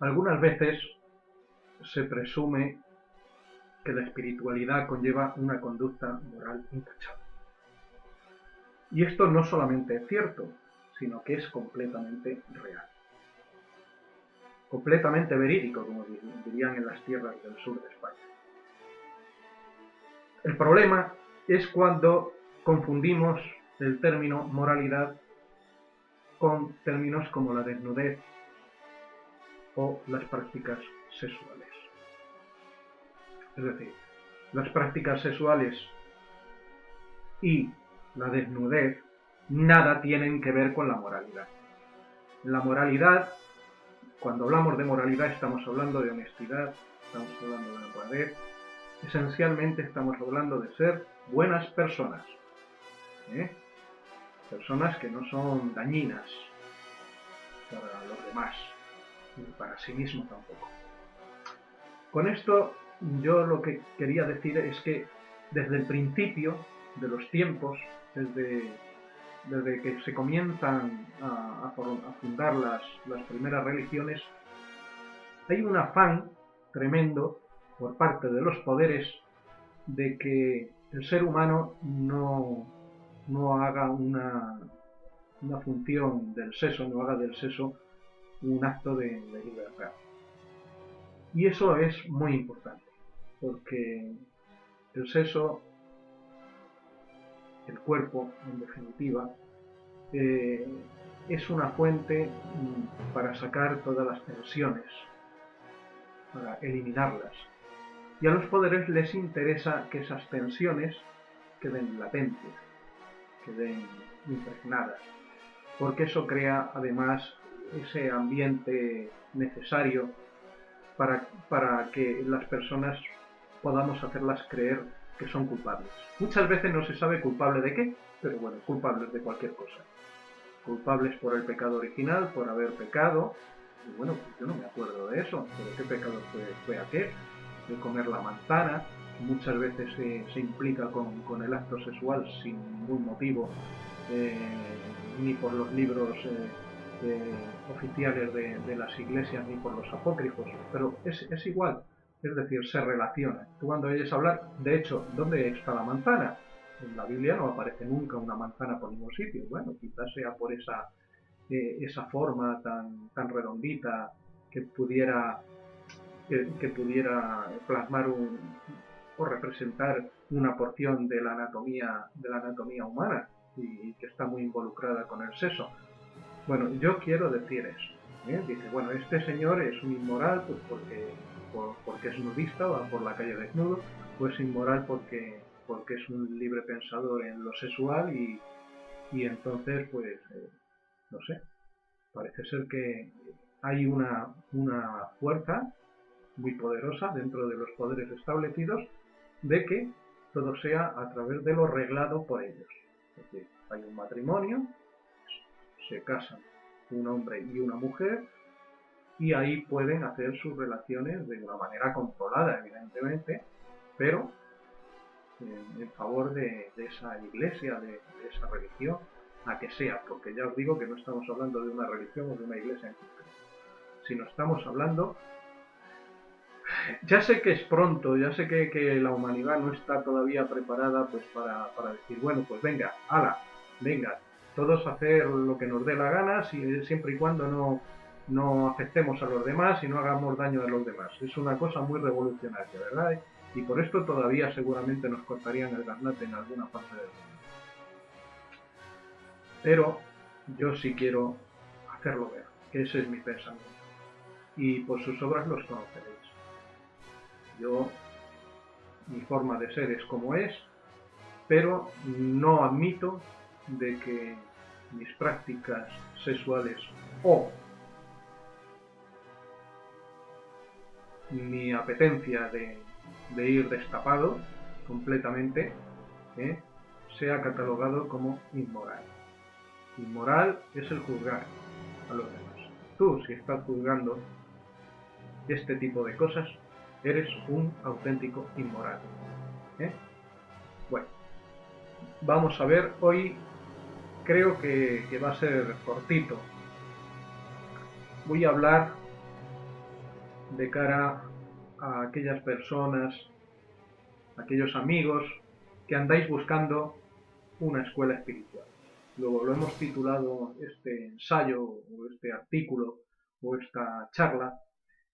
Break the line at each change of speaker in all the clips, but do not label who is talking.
Algunas veces se presume que la espiritualidad conlleva una conducta moral intachable. Y esto no solamente es cierto, sino que es completamente real. Completamente verídico, como dirían en las tierras del sur de España. El problema es cuando confundimos el término moralidad con términos como la desnudez o las prácticas sexuales. Es decir, las prácticas sexuales y la desnudez nada tienen que ver con la moralidad. La moralidad, cuando hablamos de moralidad, estamos hablando de honestidad, estamos hablando de honradez, esencialmente estamos hablando de ser buenas personas, ¿eh? Personas que no son dañinas para los demás, ni para sí mismo tampoco. Con esto yo lo que quería decir es que desde el principio de los tiempos, desde que se comienzan a fundar las primeras religiones, hay un afán tremendo por parte de los poderes de que el ser humano no haga una función del sexo, no haga del sexo un acto de libertad. Y eso es muy importante, porque el sexo, el cuerpo, en definitiva, es una fuente para sacar todas las tensiones, para eliminarlas. Y a los poderes les interesa que esas tensiones queden latentes, queden impregnadas, porque eso crea además ese ambiente necesario para que las personas podamos hacerlas creer que son culpables. Muchas veces no se sabe culpable de qué, pero bueno, culpables de cualquier cosa. Culpables por el pecado original, por haber pecado. Y bueno, pues yo no me acuerdo de eso, pero ¿qué pecado fue aquel? De comer la manzana, muchas veces se implica con el acto sexual sin ningún motivo, ni por los libros oficiales de las iglesias ni por los apócrifos, pero es igual, es decir, se relaciona. Tú cuando oyes hablar, de hecho, ¿dónde está la manzana? En la Biblia no aparece nunca una manzana por ningún sitio. Bueno, quizás sea por esa forma tan redondita que pudiera plasmar o representar una porción de la anatomía humana y que está muy involucrada con el sexo. Bueno, yo quiero decir eso. Dice, bueno, este señor es un inmoral pues porque es nudista, va por la calle desnudo, o es inmoral porque es un libre pensador en lo sexual y entonces, pues, no sé, parece ser que hay una fuerza muy poderosa dentro de los poderes establecidos de que todo sea a través de lo reglado por ellos. Es decir, hay un matrimonio, se casan un hombre y una mujer y ahí pueden hacer sus relaciones de una manera controlada, evidentemente, pero en favor de esa iglesia, de esa religión, a que sea, porque ya os digo que no estamos hablando de una religión o de una iglesia en concreto, sino estamos hablando. Ya sé que es pronto, ya sé que la humanidad no está todavía preparada pues para decir, bueno, pues venga, ala, venga, todos hacer lo que nos dé la gana, siempre y cuando no afectemos a los demás y no hagamos daño a los demás. Es una cosa muy revolucionaria, ¿verdad? Y por esto todavía seguramente nos cortarían el garnate en alguna parte del mundo. Pero yo sí quiero hacerlo ver, que ese es mi pensamiento. Y por sus obras los conoceréis. Yo, mi forma de ser es como es, pero no admito de que mis prácticas sexuales o mi apetencia de ir destapado completamente sea catalogado como inmoral. Inmoral es el juzgar a los demás. Tú, si estás juzgando este tipo de cosas, eres un auténtico inmoral. Bueno, vamos a ver, hoy creo que va a ser cortito. Voy a hablar de cara a aquellas personas, aquellos amigos que andáis buscando una escuela espiritual. Luego lo hemos titulado este ensayo o este artículo o esta charla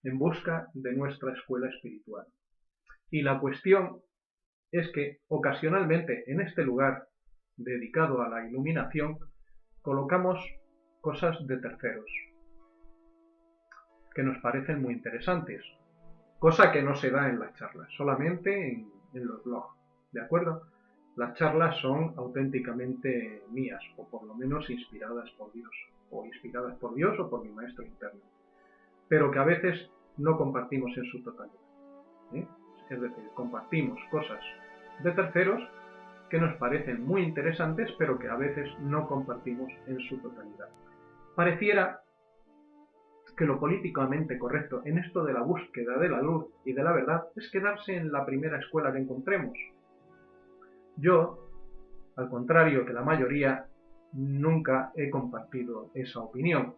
en busca de nuestra escuela espiritual. Y la cuestión es que ocasionalmente en este lugar dedicado a la iluminación colocamos cosas de terceros que nos parecen muy interesantes, cosa que no se da en las charlas, solamente en los blogs, ¿de acuerdo? Las charlas son auténticamente mías, o por lo menos inspiradas por Dios, o por mi maestro interno, pero que a veces no compartimos en su totalidad, ¿eh? Es decir, compartimos cosas de terceros que nos parecen muy interesantes, pero que a veces no compartimos en su totalidad. Pareciera que lo políticamente correcto en esto de la búsqueda de la luz y de la verdad es quedarse en la primera escuela que encontremos. Yo, al contrario que la mayoría, nunca he compartido esa opinión,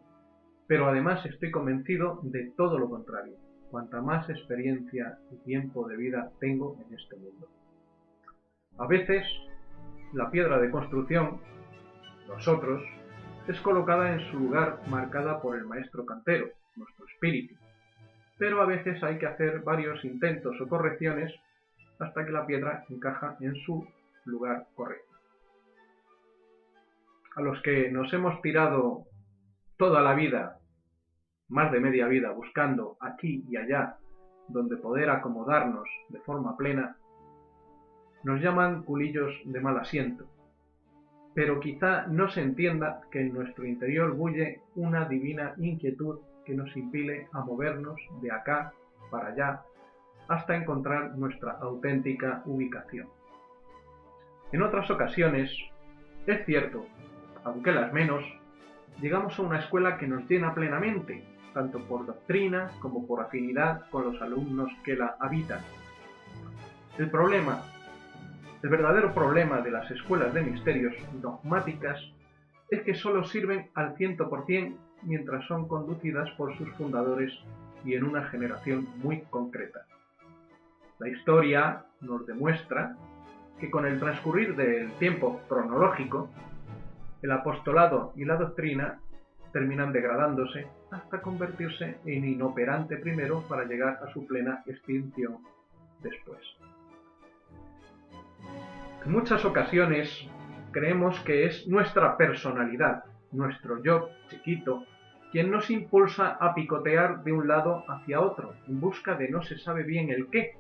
pero además estoy convencido de todo lo contrario, cuanta más experiencia y tiempo de vida tengo en este mundo. A veces, la piedra de construcción, nosotros, es colocada en su lugar marcada por el maestro cantero, nuestro espíritu, pero a veces hay que hacer varios intentos o correcciones hasta que la piedra encaja en su lugar correcto. A los que nos hemos tirado toda la vida, más de media vida, buscando aquí y allá donde poder acomodarnos de forma plena, nos llaman culillos de mal asiento, pero quizá no se entienda que en nuestro interior bulle una divina inquietud que nos impele a movernos de acá para allá hasta encontrar nuestra auténtica ubicación. En otras ocasiones, es cierto, aunque las menos, llegamos a una escuela que nos llena plenamente, tanto por doctrina como por afinidad con los alumnos que la habitan. El verdadero problema de las escuelas de misterios dogmáticas es que solo sirven al 100% mientras son conducidas por sus fundadores y en una generación muy concreta. La historia nos demuestra que con el transcurrir del tiempo cronológico, el apostolado y la doctrina terminan degradándose hasta convertirse en inoperante primero para llegar a su plena extinción después. En muchas ocasiones creemos que es nuestra personalidad, nuestro yo chiquito, quien nos impulsa a picotear de un lado hacia otro, en busca de no se sabe bien el qué,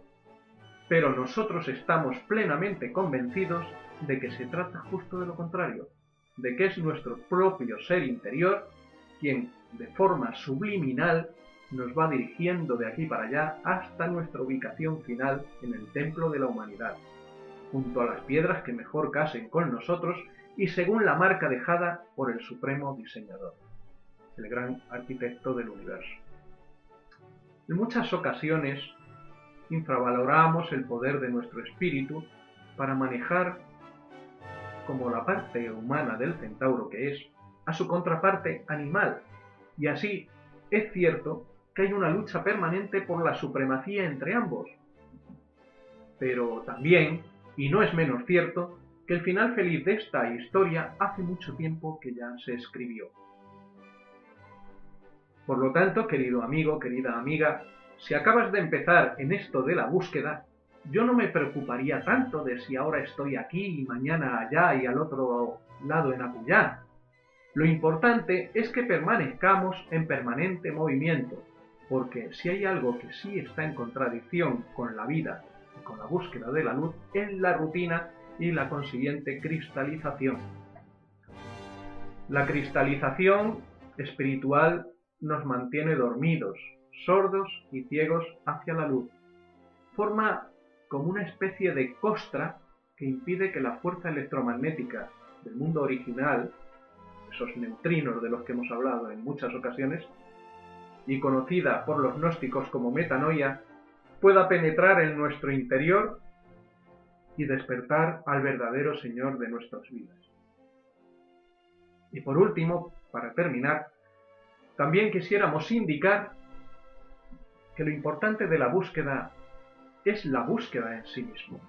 pero nosotros estamos plenamente convencidos de que se trata justo de lo contrario, de que es nuestro propio ser interior quien, de forma subliminal, nos va dirigiendo de aquí para allá hasta nuestra ubicación final en el templo de la humanidad, junto a las piedras que mejor casen con nosotros y según la marca dejada por el supremo diseñador, el gran arquitecto del universo. En muchas ocasiones infravaloramos el poder de nuestro espíritu para manejar, como la parte humana del centauro que es, a su contraparte animal, y así es cierto que hay una lucha permanente por la supremacía entre ambos. Pero también, y no es menos cierto, que el final feliz de esta historia hace mucho tiempo que ya se escribió. Por lo tanto, querido amigo, querida amiga, si acabas de empezar en esto de la búsqueda, yo no me preocuparía tanto de si ahora estoy aquí y mañana allá y al otro lado en Acuyá. Lo importante es que permanezcamos en permanente movimiento, porque si hay algo que sí está en contradicción con la vida y con la búsqueda de la luz, es la rutina y la consiguiente cristalización. La cristalización espiritual nos mantiene dormidos, sordos y ciegos hacia la luz. Forma como una especie de costra que impide que la fuerza electromagnética del mundo original, esos neutrinos de los que hemos hablado en muchas ocasiones, y conocida por los gnósticos como metanoia, pueda penetrar en nuestro interior y despertar al verdadero Señor de nuestras vidas. Y por último, para terminar, también quisiéramos indicar que lo importante de la búsqueda es la búsqueda en sí mismo.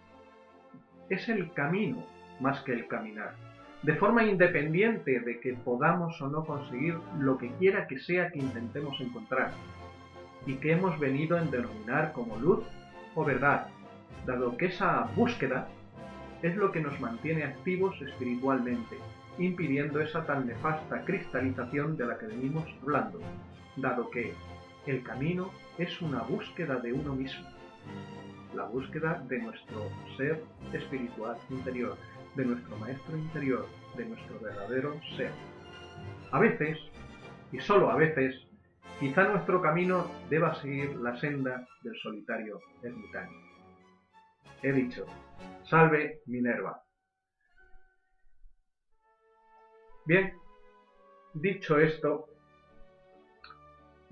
Es el camino más que el caminar. De forma independiente de que podamos o no conseguir lo que quiera que sea que intentemos encontrar, y que hemos venido a denominar como luz o verdad, dado que esa búsqueda es lo que nos mantiene activos espiritualmente, impidiendo esa tan nefasta cristalización de la que venimos hablando, dado que el camino es una búsqueda de uno mismo, la búsqueda de nuestro ser espiritual interior, de nuestro maestro interior, de nuestro verdadero ser. A veces, y solo a veces, quizá nuestro camino deba seguir la senda del solitario ermitaño. He dicho, salve Minerva. Bien, dicho esto,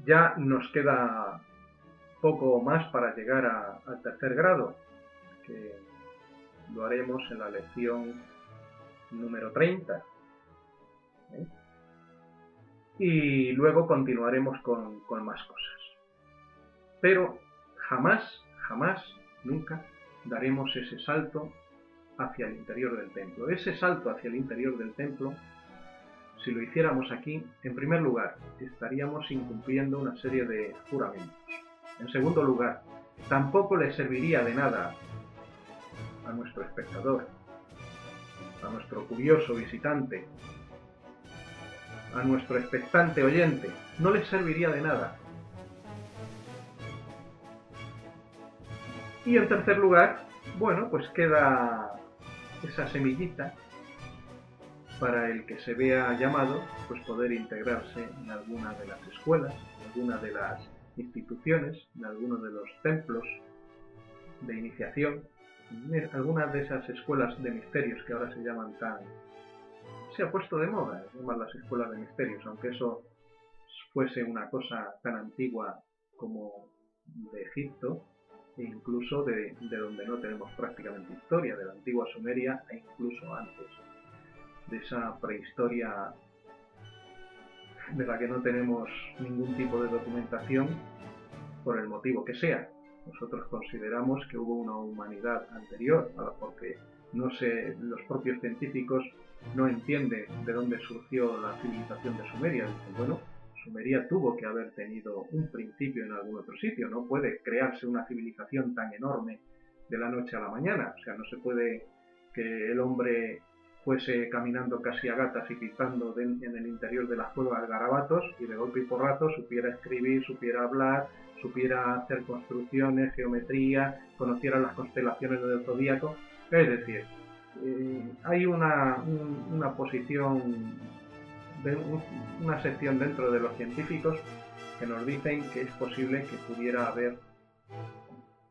ya nos queda poco más para llegar al tercer grado, que lo haremos en la lección número 30. Y luego continuaremos con más cosas. Pero jamás, nunca daremos ese salto hacia el interior del templo. Ese salto hacia el interior del templo, si lo hiciéramos aquí, en primer lugar, estaríamos incumpliendo una serie de juramentos. En segundo lugar, tampoco le serviría de nada a nuestro espectador, a nuestro curioso visitante, a nuestro expectante oyente, no les serviría de nada. Y en tercer lugar, bueno, pues queda esa semillita para el que se vea llamado, pues poder integrarse en alguna de las escuelas, en alguna de las instituciones, en alguno de los templos de iniciación, en alguna de esas escuelas de misterios que ahora se llaman tan... Se ha puesto de moda llamar las escuelas de misterios, aunque eso fuese una cosa tan antigua como de Egipto, e incluso de donde no tenemos prácticamente historia, de la antigua Sumeria e incluso antes, de esa prehistoria de la que no tenemos ningún tipo de documentación por el motivo que sea. Nosotros consideramos que hubo una humanidad anterior, porque no sé, los propios científicos no entienden de dónde surgió la civilización de Sumeria. Dicen, bueno, Sumeria tuvo que haber tenido un principio en algún otro sitio, no puede crearse una civilización tan enorme de la noche a la mañana, o sea, no se puede que el hombre fuese caminando casi a gatas y pintando en el interior de las cuevas garabatos y de golpe y porrazo supiera escribir, supiera hablar, supiera hacer construcciones, geometría, conociera las constelaciones del zodíaco. Es decir, hay una posición, una sección dentro de los científicos que nos dicen que es posible que pudiera haber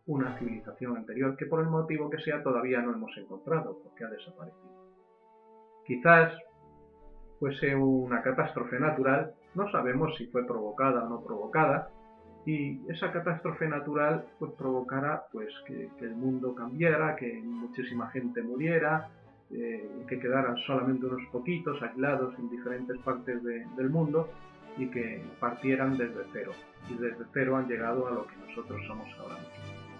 una civilización anterior que por el motivo que sea todavía no hemos encontrado, porque ha desaparecido. Quizás fuese una catástrofe natural, no sabemos si fue provocada o no provocada, y esa catástrofe natural pues provocara pues que el mundo cambiara, que muchísima gente muriera, que quedaran solamente unos poquitos aislados en diferentes partes del mundo y que partieran desde cero. Y desde cero han llegado a lo que nosotros somos ahora mismo.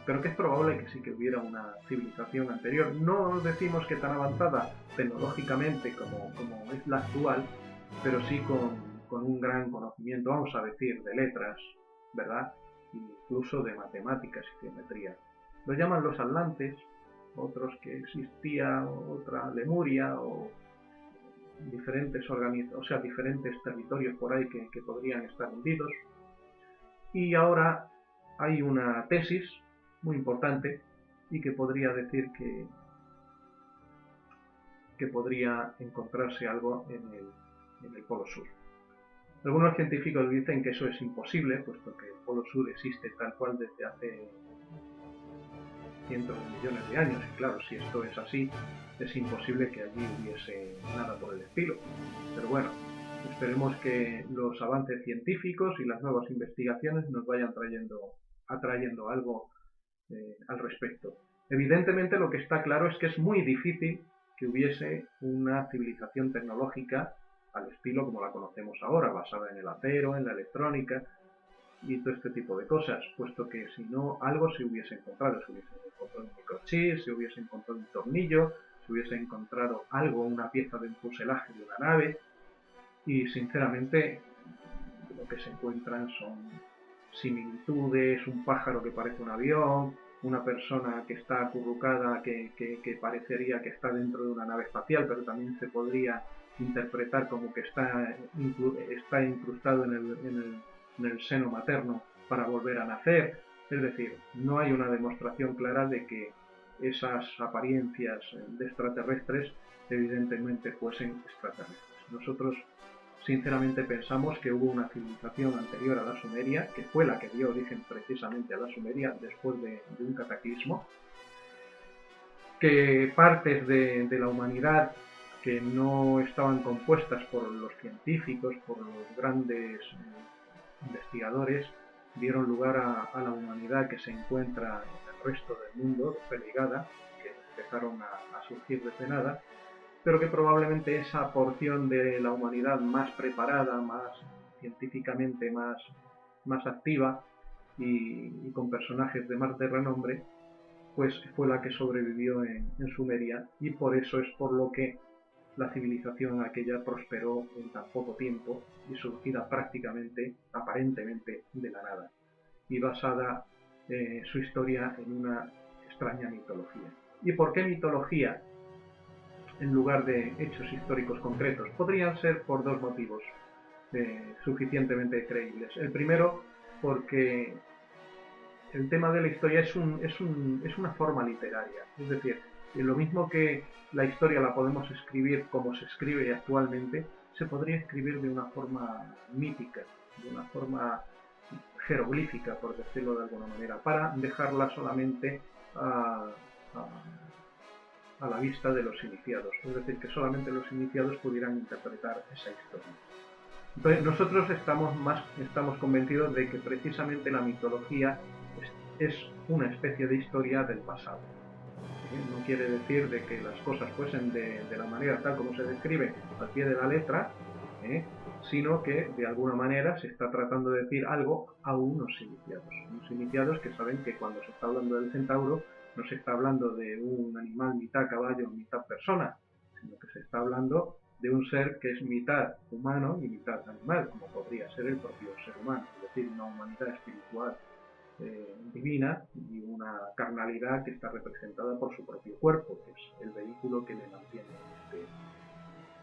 Pero que es probable que sí que hubiera una civilización anterior. No decimos que tan avanzada tecnológicamente como es la actual, pero sí con un gran conocimiento, vamos a decir, de letras, ¿verdad? Incluso de matemáticas y geometría. Lo llaman los atlantes, otros que existía otra Lemuria o diferentes diferentes territorios por ahí que podrían estar hundidos. Y ahora hay una tesis muy importante y que podría decir que podría encontrarse algo en el Polo Sur. Algunos científicos dicen que eso es imposible, puesto que el Polo Sur existe tal cual desde hace cientos de millones de años, y claro, si esto es así, es imposible que allí hubiese nada por el estilo. Pero bueno, esperemos que los avances científicos y las nuevas investigaciones nos vayan atrayendo algo al respecto. Evidentemente lo que está claro es que es muy difícil que hubiese una civilización tecnológica al estilo como la conocemos ahora, basada en el acero, en la electrónica. y todo este tipo de cosas, puesto que si no, algo se hubiese encontrado un microchip, se hubiese encontrado un tornillo, se hubiese encontrado algo, una pieza del fuselaje de una nave, y sinceramente lo que se encuentran son similitudes, un pájaro que parece un avión, una persona que está acurrucada que parecería que está dentro de una nave espacial, pero también se podría interpretar como que está incrustado en el seno materno para volver a nacer. Es decir, no hay una demostración clara de que esas apariencias de extraterrestres evidentemente fuesen extraterrestres. Nosotros sinceramente pensamos que hubo una civilización anterior a la Sumeria, que fue la que dio origen precisamente a la Sumeria después de un cataclismo, que partes de la humanidad que no estaban compuestas por los científicos, por los grandes investigadores, dieron lugar a la humanidad que se encuentra en el resto del mundo, relegada, que empezaron a surgir desde nada, pero que probablemente esa porción de la humanidad más preparada, más científicamente más activa y con personajes de más de renombre, pues fue la que sobrevivió en Sumeria, y por eso es por lo que la civilización aquella prosperó en tan poco tiempo y surgida prácticamente, aparentemente, de la nada, y basada su historia en una extraña mitología. ¿Y por qué mitología en lugar de hechos históricos concretos? Podrían ser por dos motivos suficientemente creíbles. El primero, porque el tema de la historia es una forma literaria. Es decir, lo mismo que la historia la podemos escribir como se escribe actualmente, se podría escribir de una forma mítica, de una forma jeroglífica, por decirlo de alguna manera, para dejarla solamente a la vista de los iniciados. Es decir, que solamente los iniciados pudieran interpretar esa historia. Entonces, nosotros estamos convencidos de que precisamente la mitología es una especie de historia del pasado. No quiere decir de que las cosas fuesen de la manera tal como se describe al pie de la letra, sino que de alguna manera se está tratando de decir algo a unos iniciados que saben que cuando se está hablando del centauro no se está hablando de un animal mitad caballo, mitad persona, sino que se está hablando de un ser que es mitad humano y mitad animal, como podría ser el propio ser humano, es decir, una humanidad espiritual divina y una carnalidad que está representada por su propio cuerpo, que es el vehículo que le mantiene.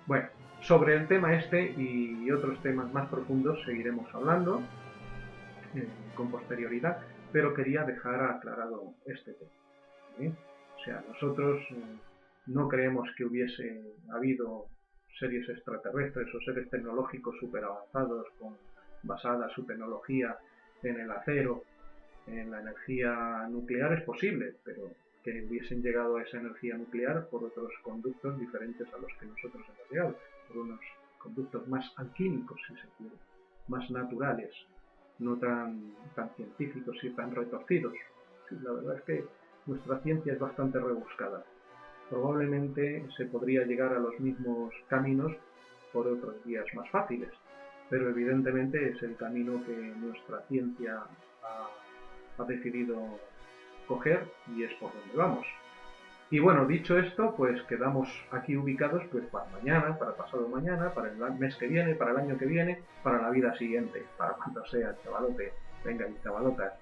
Bueno, sobre el tema este y otros temas más profundos seguiremos hablando con posterioridad, pero quería dejar aclarado este tema. O sea, nosotros no creemos que hubiese habido seres extraterrestres o seres tecnológicos super avanzados basada su tecnología en el acero, en la energía nuclear. Es posible, pero que hubiesen llegado a esa energía nuclear por otros conductos diferentes a los que nosotros hemos llegado, por unos conductos más alquímicos, si se quiere, más naturales, no tan científicos y tan retorcidos. Sí, la verdad es que nuestra ciencia es bastante rebuscada. Probablemente se podría llegar a los mismos caminos por otros vías más fáciles, pero evidentemente es el camino que nuestra ciencia ha decidido coger y es por donde vamos. Y bueno, dicho esto, pues quedamos aquí ubicados pues para mañana, para pasado mañana, para el mes que viene, para el año que viene, para la vida siguiente, para cuando sea, chavalote. Venga, chavalotas.